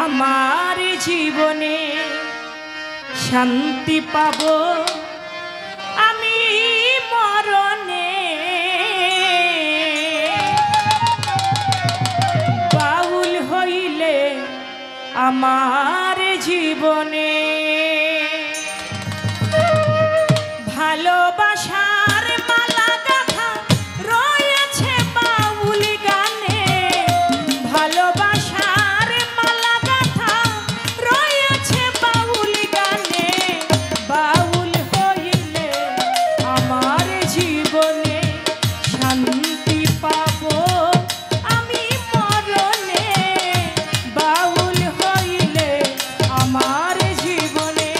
আমার জীবনে শান্তি পাব আমি মরণে। বাউল হইলে আমার জীবনে ভালোবাসার মালা গাঁথা রয়েছে বাউল গানে। ভালোবাসার মালা গাঁথা রয়েছে বাউল গানে। বাউল হইলে আমার জীবনে শান্তি পাব আমি মরণে। বাউল হইলে আমার জীবনে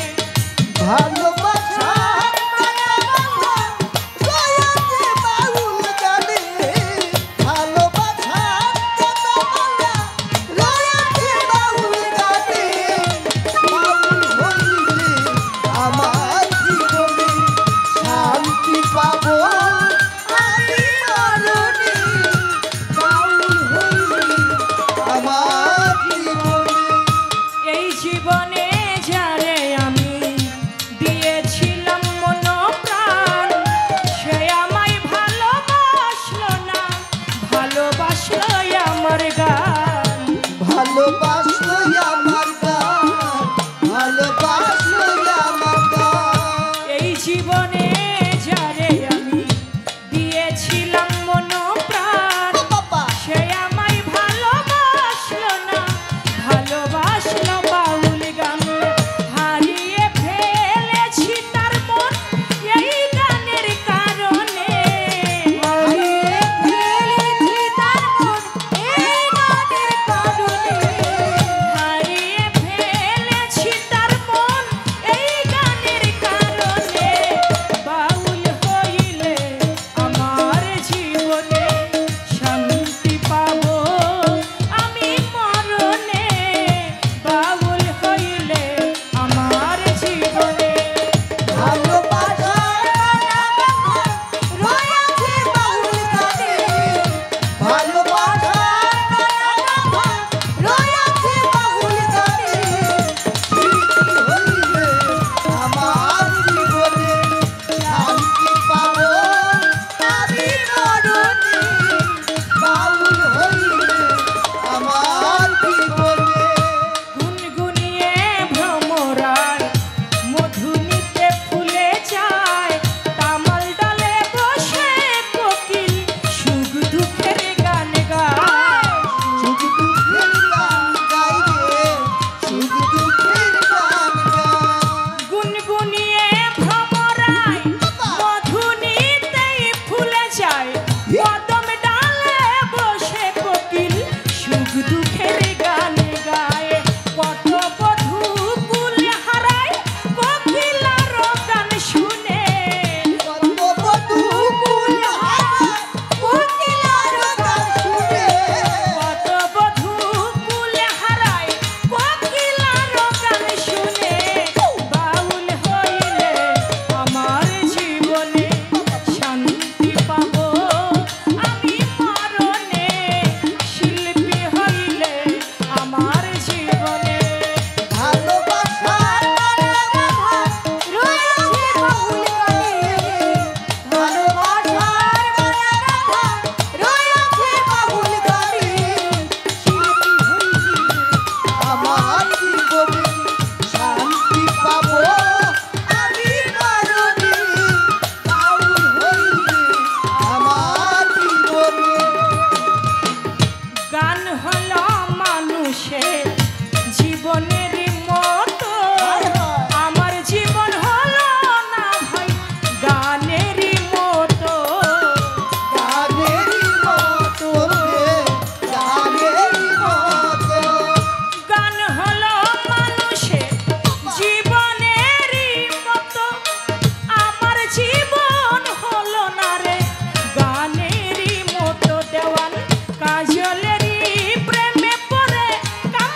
কাজলেরই প্রেমে পড়ে কাম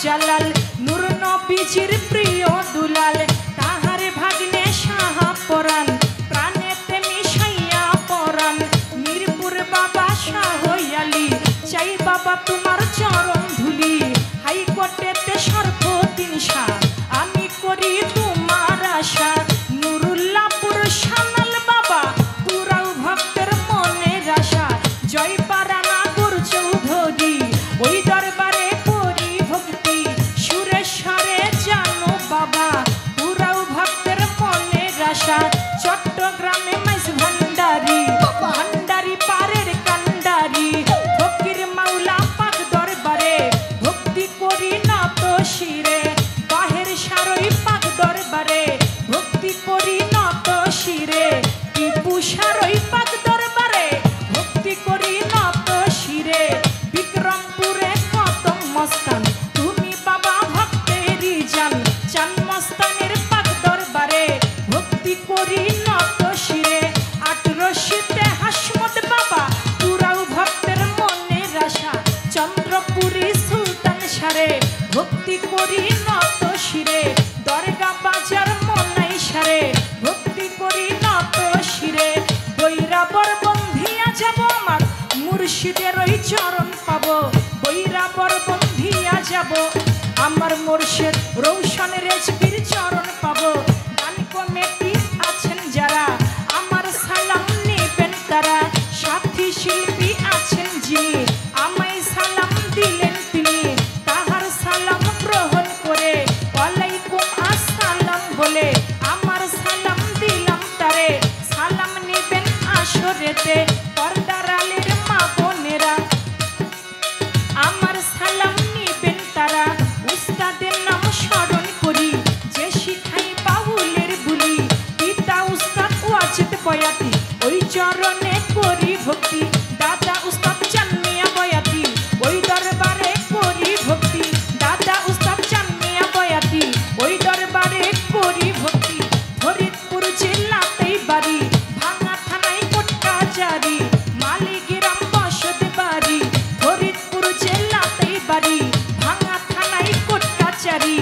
জালাল নূর নবীজির প্রিয় দুলাল তাহার ভাগ্নে সাহা পরাণ প্রাণেতে মিশাইয়া পরাণ মিরপুর বাবা শাহ আলী চাই বাবা তোমার চরণ ধুলি হাইকোর্টেতে সর্বদিন শাহ আমি করি তোমার আশা নুরুল্লাহপুর সানাল বাবা পুরাও ভক্তের মনের আশা জয় পারানা গুর চৌধুরী ওই দরবারে করি ভক্তি সুরেশ্বরে জানো বাবা পুরাও ভক্তের মনের আশা চট্টগ্রামে মাইজ ভান্ডারি ভান্ডারি পারের কান্ডারি ফকির মাওলা পাক দরবারে ভক্তি করি নত শিরে বাহের সারই পাক দরবারে ভক্তি করি নত শিরে টিপু সারই পাক দরবারে ভক্তি করি নত শিরে বিক্রমপুরে কত মস্তান তুমি বাবা ভক্তেরই জান চান মস্তানের পাক দরবারে ভক্তি করি নত শিরে আটরশিতে হাসমত বাবা পুরাও ভক্তের মনের আশা চন্দ্রপুরী সুলতান সারে ভক্তি করি নত শিরে দরগা বাজার মনাই সারে ভক্তি করি নত শিরে বৈরাবর বন্ধিয়া যাব আমার মুর্শিদের ওই চরণ পাবো বৈরাবর বন্ধিয়া যাব আমার মুর্শিদ রৌশন রেজবির চরণ পাবো গান কমিটি আছেন যারা আমার সালাম নেবেন তারা সাথী শিল্পী আছেন যিনি আমায় সালাম দিলেন তিনি তাহার সালাম গ্রহণ করে ওয়ালাইকুম আসসালাম বলে আমার সালাম দিলাম তারে সালাম নেবেন আসরেতে পর্দার আলীর মা বোনেরা আমার সালাম নেবেন তারা উস্তাদের নাম স্মরণ করি যে শিখাই বাউলের বুলি পিতা উস্তাদ ওয়াজিদ বয়াতি ওই চরণে করি ভক্তি দাদা উস্তাদ চানমিয়া বয়াতি ওই দরবারে করি ভক্তি দাদা উস্তাদ চানমিয়া বয়াতি ওই দরবারে করি ভক্তি ফরিদপুর জেলাতেই বাড়ি ভাঙা থানায় কোটকাচারি মালিগ্রাম বসত বাড়ি ফরিদপুর জেলাতেই বাড়ি ভাঙা থানায় কোটকাচারি